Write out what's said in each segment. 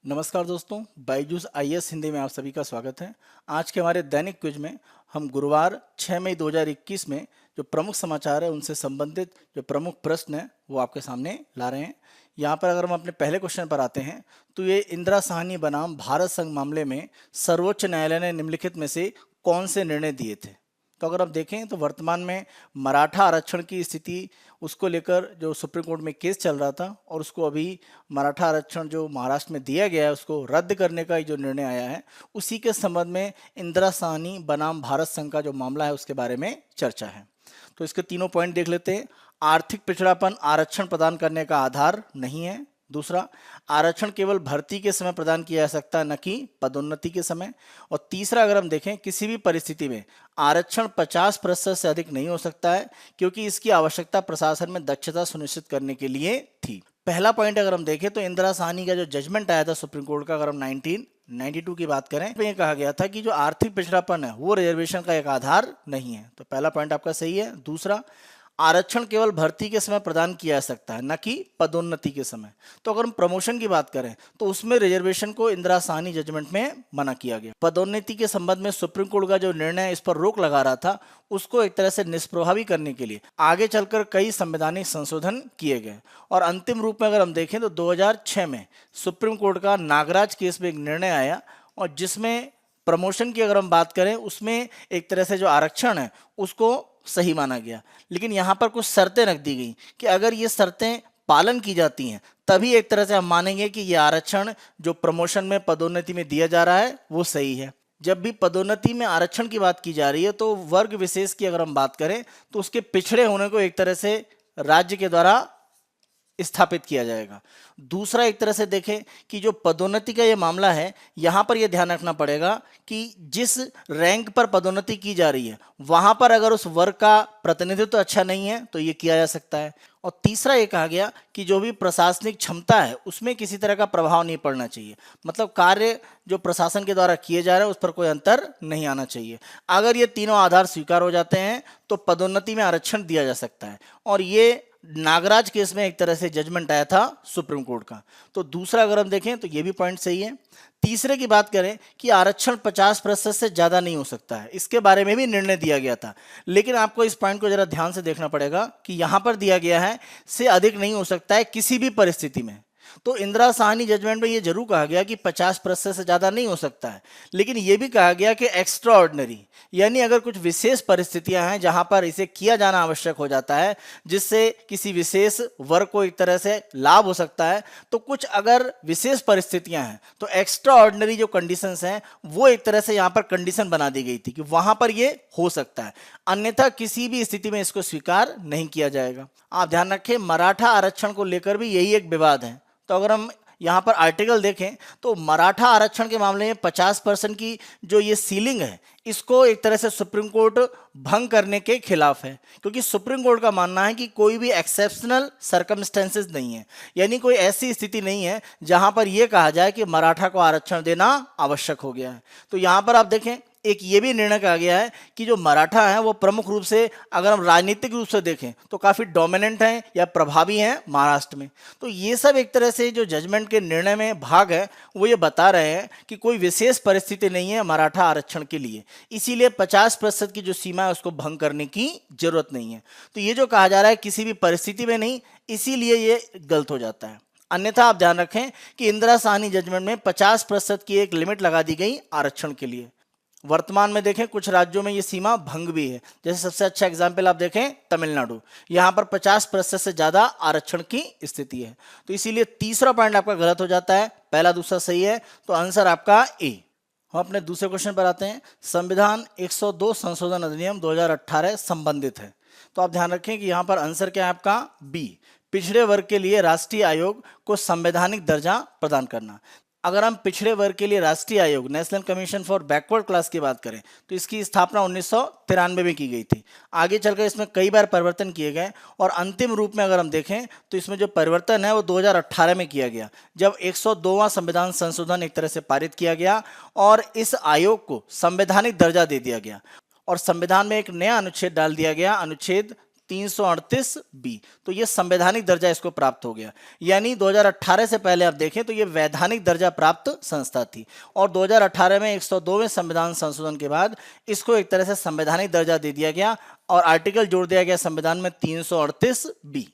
नमस्कार दोस्तों, बायजूस आईएएस हिंदी में आप सभी का स्वागत है। आज के हमारे दैनिक क्विज में हम गुरुवार 6 मई 2021 में जो प्रमुख समाचार है उनसे संबंधित जो प्रमुख प्रश्न है वो आपके सामने ला रहे हैं। यहाँ पर अगर हम अपने पहले क्वेश्चन पर आते हैं तो ये इंदिरा साहनी बनाम भारत संघ मामले में सर्वोच्च न्यायालय ने निम्नलिखित में से कौन से निर्णय दिए थे। तो अगर आप देखें तो वर्तमान में मराठा आरक्षण की स्थिति उसको लेकर जो सुप्रीम कोर्ट में केस चल रहा था और उसको अभी मराठा आरक्षण जो महाराष्ट्र में दिया गया है उसको रद्द करने का जो निर्णय आया है उसी के संबंध में इंदिरा साहनी बनाम भारत संघ का जो मामला है उसके बारे में चर्चा है। तो इसके तीनों पॉइंट देख लेते हैं। आर्थिक पिछड़ापन आरक्षण प्रदान करने का आधार नहीं है। दूसरा, आरक्षण केवल भर्ती के समय प्रदान किया जा सकता है, न कि पदोन्नति के समय। और तीसरा, अगर हम देखें किसी भी परिस्थिति में आरक्षण 50% से अधिक नहीं हो सकता है क्योंकि इसकी आवश्यकता प्रशासन में दक्षता सुनिश्चित करने के लिए थी। पहला पॉइंट अगर हम देखें तो इंदिरा साहनी का जो जजमेंट आया था सुप्रीम कोर्ट का, अगर हम 1992 की बात करें तो ये कहा गया था कि जो आर्थिक पिछड़ापन है वो रिजर्वेशन का एक आधार नहीं है। तो पहला पॉइंट आपका सही है। दूसरा, आरक्षण केवल भर्ती के समय प्रदान किया जा सकता है, न कि पदोन्नति के समय। तो अगर हम प्रमोशन की बात करें तो उसमें रिजर्वेशन को इंदिरा साहनी जजमेंट में मना किया गया। पदोन्नति के संबंध में सुप्रीम कोर्ट का जो निर्णय इस पर रोक लगा रहा था उसको एक तरह से निष्प्रभावी करने के लिए आगे चलकर कई संवैधानिक संशोधन किए गए। और अंतिम रूप में अगर हम देखें तो 2006 में सुप्रीम कोर्ट का नागराज केस में एक निर्णय आया और जिसमें प्रमोशन की अगर हम बात करें उसमें एक तरह से जो आरक्षण है उसको सही माना गया, लेकिन यहाँ पर कुछ शर्तें रख दी गई कि अगर ये शर्तें पालन की जाती हैं तभी एक तरह से हम मानेंगे कि ये आरक्षण जो प्रमोशन में पदोन्नति में दिया जा रहा है वो सही है। जब भी पदोन्नति में आरक्षण की बात की जा रही है तो वर्ग विशेष की अगर हम बात करें तो उसके पिछड़े होने को एक तरह से राज्य के द्वारा स्थापित किया जाएगा। दूसरा, एक तरह से देखें कि जो पदोन्नति का ये मामला है यहाँ पर ये ध्यान रखना पड़ेगा कि जिस रैंक पर पदोन्नति की जा रही है वहाँ पर अगर उस वर्ग का प्रतिनिधित्व तो अच्छा नहीं है तो ये किया जा सकता है। और तीसरा, ये कहा गया कि जो भी प्रशासनिक क्षमता है उसमें किसी तरह का प्रभाव नहीं पड़ना चाहिए, मतलब कार्य जो प्रशासन के द्वारा किए जा रहे हैं उस पर कोई अंतर नहीं आना चाहिए। अगर ये तीनों आधार स्वीकार हो जाते हैं तो पदोन्नति में आरक्षण दिया जा सकता है। और ये नागराज केस में एक तरह से जजमेंट आया था सुप्रीम कोर्ट का। तो दूसरा अगर हम देखें तो ये भी पॉइंट सही है। तीसरे की बात करें कि आरक्षण 50% से ज़्यादा नहीं हो सकता है, इसके बारे में भी निर्णय दिया गया था, लेकिन आपको इस पॉइंट को जरा ध्यान से देखना पड़ेगा कि यहाँ पर दिया गया है से अधिक नहीं हो सकता है किसी भी परिस्थिति में। तो इंदिरा साहनी जजमेंट में ये जरूर कहा गया कि 50% से ज़्यादा नहीं हो सकता है, लेकिन ये भी कहा गया कि एक्स्ट्रा ऑर्डिनरी, यानी अगर कुछ विशेष परिस्थितियां हैं जहां पर इसे किया जाना आवश्यक हो जाता है जिससे किसी विशेष वर्ग को एक तरह से लाभ हो सकता है, तो कुछ अगर विशेष परिस्थितियां हैं तो एक्स्ट्रा ऑर्डिनरी जो कंडीशंस हैं वो एक तरह से यहाँ पर कंडीशन बना दी गई थी कि वहां पर ये हो सकता है, अन्यथा किसी भी स्थिति में इसको स्वीकार नहीं किया जाएगा। आप ध्यान रखें, मराठा आरक्षण को लेकर भी यही एक विवाद है। तो अगर हम यहाँ पर आर्टिकल देखें तो मराठा आरक्षण के मामले में 50% की जो ये सीलिंग है इसको एक तरह से सुप्रीम कोर्ट भंग करने के खिलाफ है, क्योंकि सुप्रीम कोर्ट का मानना है कि कोई भी एक्सेप्शनल सर्कमस्टेंसेस नहीं है, यानी कोई ऐसी स्थिति नहीं है जहां पर यह कहा जाए कि मराठा को आरक्षण देना आवश्यक हो गया है। तो यहाँ पर आप देखें एक ये भी निर्णय कहा गया है कि जो मराठा हैं वो प्रमुख रूप से अगर हम राजनीतिक रूप से देखें तो काफ़ी डोमिनेंट हैं या प्रभावी हैं महाराष्ट्र में। तो ये सब एक तरह से जो जजमेंट के निर्णय में भाग है वो ये बता रहे हैं कि कोई विशेष परिस्थिति नहीं है मराठा आरक्षण के लिए, इसीलिए 50% की जो सीमा है उसको भंग करने की जरूरत नहीं है। तो ये जो कहा जा रहा है किसी भी परिस्थिति में नहीं, इसीलिए ये गलत हो जाता है। अन्यथा आप ध्यान रखें कि इंदिरा साहनी जजमेंट में 50% की एक लिमिट लगा दी गई आरक्षण के लिए। वर्तमान में देखें कुछ राज्यों में ये सीमा भंग भी है, जैसे सबसे अच्छा एग्जाम्पल आप देखें तमिलनाडु, यहाँ पर 50% से ज़्यादा आरक्षण की स्थिति है। तो इसीलिए तीसरा पॉइंट आपका गलत हो जाता है, पहला दूसरा सही है, तो आंसर आपका ए। हम अपने दूसरे क्वेश्चन पर आते हैं। संविधान 102 संशोधन अधिनियम 2018 संबंधित है। तो आप ध्यान रखें कि यहाँ पर आंसर क्या है आपका बी, पिछड़े वर्ग के लिए राष्ट्रीय आयोग को संवैधानिक दर्जा प्रदान करना। अगर हम पिछड़े वर्ग के लिए राष्ट्रीय आयोग national commission for backward class की बात करें तो इसकी स्थापना 1993 में की गई थी। आगे चलकर इसमें कई बार परिवर्तन किए गए और अंतिम रूप में अगर हम देखें तो इसमें जो परिवर्तन है वो 2018 में किया गया, जब 102वां संविधान संशोधन एक तरह से पारित किया गया और इस आयोग को संवैधानिक दर्जा दे दिया गया और संविधान में एक नया अनुच्छेद डाल दिया गया, अनुच्छेद 338 बी। तो ये संवैधानिक दर्जा इसको प्राप्त हो गया, यानी 2018 से पहले आप देखें तो ये वैधानिक दर्जा प्राप्त संस्था थी, और 2018 में 102वें संविधान संशोधन के बाद इसको एक तरह से संवैधानिक दर्जा दे दिया गया और आर्टिकल जोड़ दिया गया संविधान में 338 बी।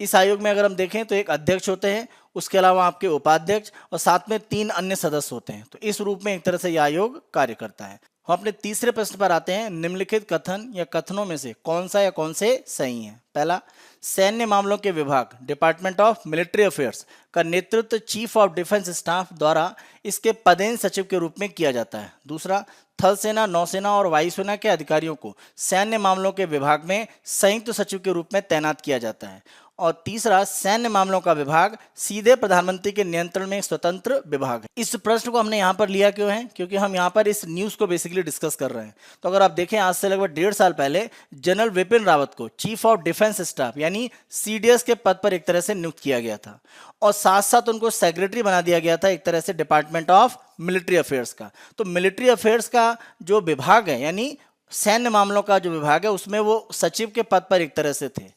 इस आयोग में अगर हम देखें तो एक अध्यक्ष होते हैं, उसके अलावा आपके उपाध्यक्ष और साथ में 3 अन्य सदस्य होते हैं। तो इस रूप में एक तरह से यह आयोग कार्य करता है। हम अपने तीसरे प्रश्न पर आते हैं। निम्नलिखित कथन या कथनों में से कौन सा या कौन से सही है? पहला, सैन्य मामलों के विभाग डिपार्टमेंट ऑफ मिलिट्री अफेयर्स का नेतृत्व चीफ ऑफ डिफेंस स्टाफ द्वारा इसके पदेन सचिव के रूप में किया जाता है। दूसरा, थल सेना, नौसेना और वायुसेना के अधिकारियों को सैन्य मामलों के विभाग में संयुक्त सचिव के रूप में तैनात किया जाता है। और तीसरा, सैन्य मामलों का विभाग सीधे प्रधानमंत्री के नियंत्रण में एक स्वतंत्र विभाग है। इस प्रश्न को हमने यहाँ पर लिया क्यों है? क्योंकि हम यहाँ पर इस न्यूज़ को बेसिकली डिस्कस कर रहे हैं। तो अगर आप देखें, आज से लगभग 1.5 साल पहले जनरल विपिन रावत को चीफ ऑफ डिफेंस स्टाफ यानी सीडीएस के पद पर एक तरह से नियुक्त किया गया था, और साथ साथ उनको सेक्रेटरी बना दिया गया था एक तरह से डिपार्टमेंट ऑफ मिलिट्री अफेयर्स का। तो मिलिट्री अफेयर्स का जो विभाग है, यानी सैन्य मामलों का जो विभाग है, उसमें वो सचिव के पद पर एक तरह से थे।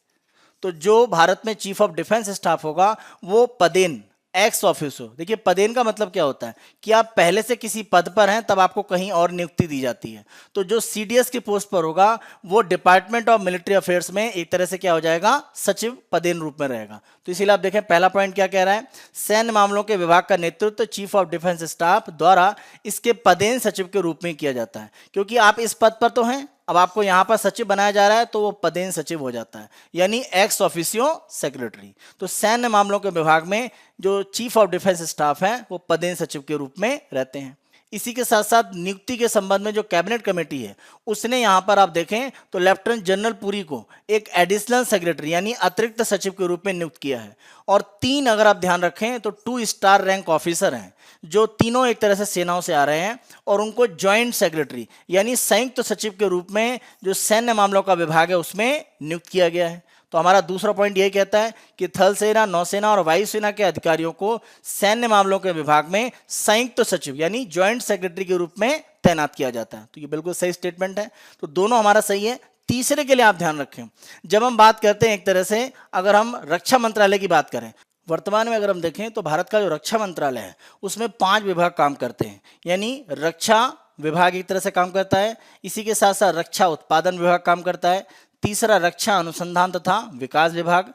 तो जो भारत में चीफ ऑफ डिफेंस स्टाफ होगा वो पदेन एक्स ऑफिसो। देखिए, पदेन का मतलब क्या होता है कि आप पहले से किसी पद पर हैं तब आपको कहीं और नियुक्ति दी जाती है। तो जो सीडीएस की पोस्ट पर होगा वो डिपार्टमेंट ऑफ मिलिट्री अफेयर्स में एक तरह से क्या हो जाएगा? सचिव पदेन रूप में रहेगा। तो इसीलिए आप देखें, पहला पॉइंट क्या कह रहा है? सैन्य मामलों के विभाग का नेतृत्व चीफ ऑफ डिफेंस स्टाफ द्वारा इसके पदेन सचिव के रूप में किया जाता है। क्योंकि आप इस पद पर तो हैं, अब आपको यहां पर सचिव बनाया जा रहा है तो वो पदेन सचिव हो जाता है, यानी एक्स ऑफिसियो सेक्रेटरी। तो सैन्य मामलों के विभाग में जो चीफ ऑफ डिफेंस स्टाफ है वो पदेन सचिव के रूप में रहते हैं। इसी के साथ साथ नियुक्ति के संबंध में जो कैबिनेट कमेटी है उसने यहाँ पर आप देखें तो लेफ्टिनेंट जनरल पुरी को एक एडिशनल सेक्रेटरी यानी अतिरिक्त सचिव के रूप में नियुक्त किया है। और 3 अगर आप ध्यान रखें तो 2 स्टार रैंक ऑफिसर हैं जो तीनों एक तरह से सेनाओं से आ रहे हैं, और उनको जॉइंट सेक्रेटरी यानी संयुक्त सचिव के रूप में जो सैन्य मामलों का विभाग है उसमें नियुक्त किया गया है। तो हमारा दूसरा पॉइंट यही कहता है कि थल सेना, नौसेना और वायुसेना के अधिकारियों को सैन्य मामलों के विभाग में संयुक्त सचिव यानी जॉइंट सेक्रेटरी के रूप में तैनात किया जाता है। तो ये बिल्कुल सही स्टेटमेंट है। तो दोनों हमारा सही है। तीसरे के लिए आप ध्यान रखें, जब हम बात करते हैं एक तरह से अगर हम रक्षा मंत्रालय की बात करें, वर्तमान में अगर हम देखें तो भारत का जो रक्षा मंत्रालय है उसमें 5 विभाग काम करते हैं, यानी रक्षा विभाग एक तरह से काम करता है, इसी के साथ साथ रक्षा उत्पादन विभाग काम करता है, तीसरा रक्षा अनुसंधान तथा विकास विभाग,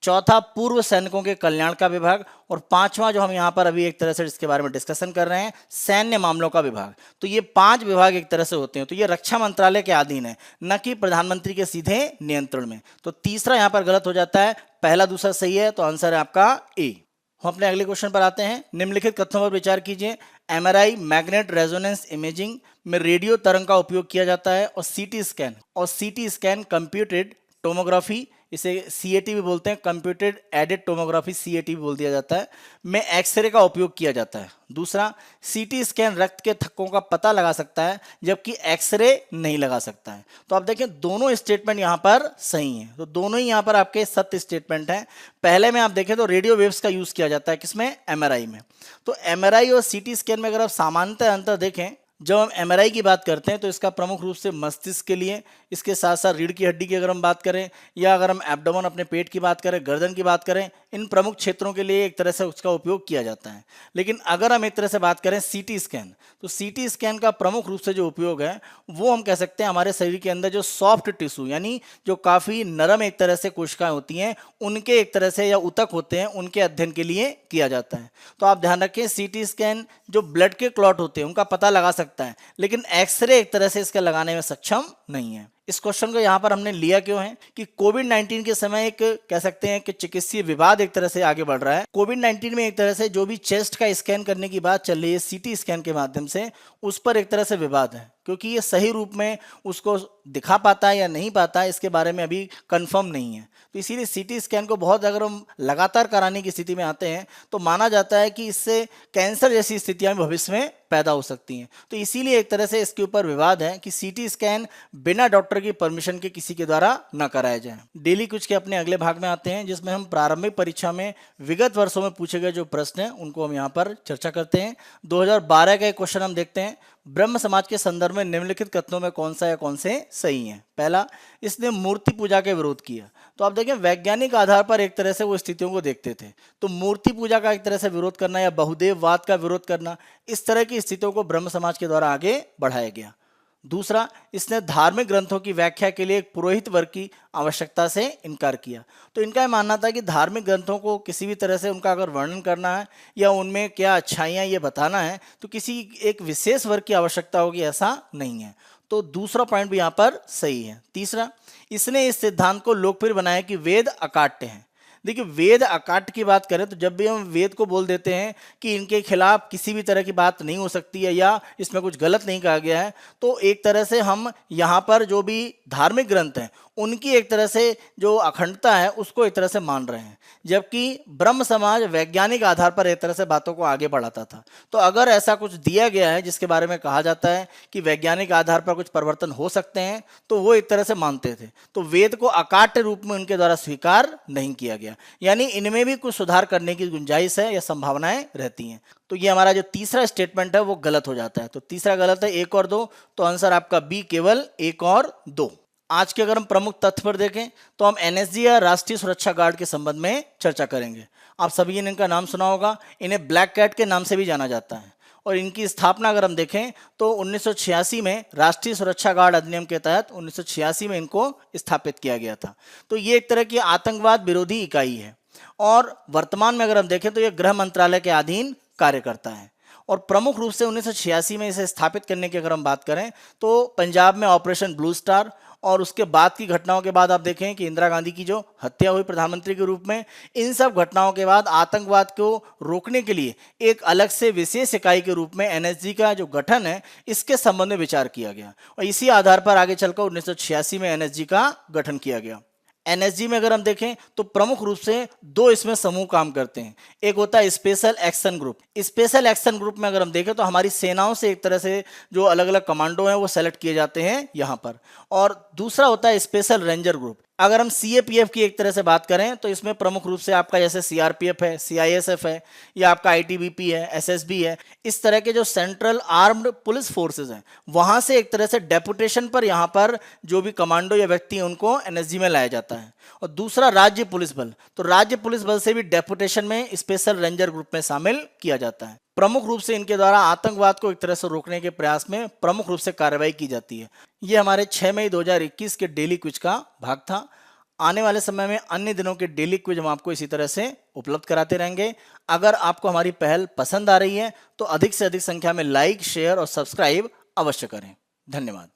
चौथा पूर्व सैनिकों के कल्याण का विभाग, और 5वां जो हम यहाँ पर अभी एक तरह से इसके बारे में डिस्कशन कर रहे हैं सैन्य मामलों का विभाग। तो ये 5 विभाग एक तरह से होते हैं। तो ये रक्षा मंत्रालय के अधीन है, न कि प्रधानमंत्री के सीधे नियंत्रण में। तो तीसरा यहाँ पर गलत हो जाता है, पहला दूसरा सही है, तो आंसर है आपका ए। हम अपने अगले क्वेश्चन पर आते हैं। निम्नलिखित कथनों पर विचार कीजिए। एमआरआई मैग्नेट रेजोनेंस इमेजिंग में रेडियो तरंग का उपयोग किया जाता है, और सीटी स्कैन कंप्यूटेड टोमोग्राफी, इसे सीएटी भी बोलते हैं, कंप्यूटेड एडेड टोमोग्राफी सीएटी भी बोल दिया जाता है, में एक्सरे का उपयोग किया जाता है। दूसरा, सीटी स्कैन रक्त के थक्कों का पता लगा सकता है जबकि एक्सरे नहीं लगा सकता है। तो आप देखें दोनों स्टेटमेंट यहाँ पर सही हैं। तो दोनों ही यहाँ पर आपके सत्य स्टेटमेंट हैं। पहले में आप देखें तो रेडियो वेव्स का यूज किया जाता है, किसमें? एमआरआई में। तो एमआरआई और सीटी स्कैन में अगर आप सामान्यतः अंतर देखें, जब हम एमआरआई की बात करते हैं तो इसका प्रमुख रूप से मस्तिष्क के लिए, इसके साथ साथ रीढ़ की हड्डी की अगर हम बात करें, या अगर हम एब्डोमेन अपने पेट की बात करें, गर्दन की बात करें, इन प्रमुख क्षेत्रों के लिए एक तरह से उसका उपयोग किया जाता है। लेकिन अगर हम एक तरह से बात करें सीटी स्कैन, तो सीटी स्कैन का प्रमुख रूप से जो उपयोग है वो हम कह सकते हैं हमारे शरीर के अंदर जो सॉफ्ट टिश्यू यानी जो काफ़ी नरम एक तरह से कोशिकाएं होती हैं उनके एक तरह से या ऊतक होते हैं उनके अध्ययन के लिए किया जाता है। तो आप ध्यान रखें, सीटी स्कैन जो ब्लड के क्लॉट होते हैं उनका पता लगा सकता है, लेकिन एक्सरे एक तरह से इसके लगाने में सक्षम नहीं है। इस क्वेश्चन को यहाँ पर हमने लिया क्यों है कि कोविड-19 के समय एक कह सकते हैं कि चिकित्सीय विवाद एक तरह से आगे बढ़ रहा है। कोविड-19 में एक तरह से जो भी चेस्ट का स्कैन करने की बात चल रही है सीटी स्कैन के माध्यम से, उस पर एक तरह से विवाद है, क्योंकि ये सही रूप में उसको दिखा पाता है या नहीं पाता है इसके बारे में अभी कंफर्म नहीं है। तो इसीलिए सीटी स्कैन को बहुत अगर हम लगातार कराने की स्थिति में आते हैं तो माना जाता है कि इससे कैंसर जैसी स्थितियां भविष्य में पैदा हो सकती हैं। तो इसीलिए एक तरह से इसके ऊपर विवाद है कि सीटी स्कैन बिना डॉक्टर डॉक्टर की परमिशन के किसी के द्वारा न कराया जाए। डेली क्विज के अपने अगले भाग में आते हैं, जिसमें हम प्रारंभिक परीक्षा में विगत वर्षों में पूछे गए जो प्रश्न हैं उनको हम यहाँ पर चर्चा करते हैं। 2012 का एक क्वेश्चन हम देखते हैं, ब्रह्म समाज के संदर्भ में निम्नलिखित कथनों में कौन सा या कौन से सही हैं। पहला, इसने मूर्ति पूजा के विरोध किया। तो आप देखें, वैज्ञानिक आधार पर एक तरह से वो स्थितियों को देखते थे, तो मूर्ति पूजा का एक तरह से विरोध करना या बहुदेववाद का विरोध करना, इस तरह की स्थितियों को ब्रह्म समाज के द्वारा आगे बढ़ाया गया। दूसरा, इसने धार्मिक ग्रंथों की व्याख्या के लिए एक पुरोहित वर्ग की आवश्यकता से इनकार किया। तो इनका यह मानना था कि धार्मिक ग्रंथों को किसी भी तरह से उनका अगर वर्णन करना है या उनमें क्या अच्छाइयाँ ये बताना है तो किसी एक विशेष वर्ग की आवश्यकता होगी, ऐसा नहीं है। तो दूसरा पॉइंट भी यहाँ पर सही है। तीसरा, इसने इस सिद्धांत को लोकप्रिय बनाया कि वेद अकाट्य हैं। देखिए, वेद अकाट्य की बात करें तो जब भी हम वेद को बोल देते हैं कि इनके खिलाफ किसी भी तरह की बात नहीं हो सकती है या इसमें कुछ गलत नहीं कहा गया है, तो एक तरह से हम यहाँ पर जो भी धार्मिक ग्रंथ हैं उनकी एक तरह से जो अखंडता है उसको एक तरह से मान रहे हैं, जबकि ब्रह्म समाज वैज्ञानिक आधार पर एक तरह से बातों को आगे बढ़ाता था। तो अगर ऐसा कुछ दिया गया है जिसके बारे में कहा जाता है कि वैज्ञानिक आधार पर कुछ परिवर्तन हो सकते हैं, तो वो एक तरह से मानते थे। तो वेद को अकाट्य रूप में उनके द्वारा स्वीकार नहीं किया गया, यानी इनमें भी कुछ सुधार करने की गुंजाइश है या संभावनाएं रहती हैं। तो ये हमारा जो तीसरा स्टेटमेंट है वो गलत हो जाता है। तो तीसरा गलत है, 1 और 2। तो आंसर आपका बी, केवल 1 और 2। आज के अगर हम प्रमुख तथ्य पर देखें तो हम एनएसजी या राष्ट्रीय सुरक्षा गार्ड के संबंध में चर्चा करेंगे। आप सभी ने इनका नाम सुना होगा, इन्हें ब्लैक कैट के नाम से भी जाना जाता है। और इनकी स्थापना अगर हम देखें तो 1986 में राष्ट्रीय सुरक्षा गार्ड अधिनियम के तहत 1986 में इनको स्थापित किया गया था। तो ये एक तरह की आतंकवाद विरोधी इकाई है और वर्तमान में अगर हम देखें तो ये गृह मंत्रालय के अधीन कार्य करता है। और प्रमुख रूप से 1986 में इसे स्थापित करने की अगर हम बात करें तो पंजाब में ऑपरेशन ब्लू स्टार और उसके बाद की घटनाओं के बाद आप देखें कि इंदिरा गांधी की जो हत्या हुई प्रधानमंत्री के रूप में, इन सब घटनाओं के बाद आतंकवाद को रोकने के लिए एक अलग से विशेष इकाई के रूप में एनएसजी का जो गठन है इसके संबंध में विचार किया गया और इसी आधार पर आगे चलकर 1986 में एनएसजी का गठन किया गया। एनएसजी में अगर हम देखें तो प्रमुख रूप से 2 इसमें समूह काम करते हैं। एक होता है special action group. Special action group में अगर हम देखें तो हमारी सेनाओं से एक तरह से जो अलग अलग कमांडो हैं वो सेलेक्ट किए जाते हैं यहाँ पर। और दूसरा होता है स्पेशल रेंजर ग्रुप। अगर हम सीएपीएफ की एक तरह से बात करें तो इसमें प्रमुख रूप से आपका जैसे सीआरपीएफ है, सीआईएसएफ है या आपका आईटीबीपी है, एसएसबी है, इस तरह के जो सेंट्रल आर्म्ड पुलिस फोर्सेस हैं वहां से एक तरह से डेपुटेशन पर यहाँ पर जो भी कमांडो या व्यक्ति हैं उनको एनएसजी में लाया जाता है। और दूसरा राज्य पुलिस बल, तो राज्य पुलिस बल से भी डेपुटेशन में स्पेशल रेंजर ग्रुप में शामिल किया जाता है। प्रमुख रूप से इनके द्वारा आतंकवाद को एक तरह से रोकने के प्रयास में प्रमुख रूप से कार्रवाई की जाती है। ये हमारे 6 मई 2021 के डेली क्विज का भाग था। आने वाले समय में अन्य दिनों के डेली क्विज हम आपको इसी तरह से उपलब्ध कराते रहेंगे। अगर आपको हमारी पहल पसंद आ रही है तो अधिक से अधिक संख्या में लाइक, शेयर और सब्सक्राइब अवश्य करें। धन्यवाद।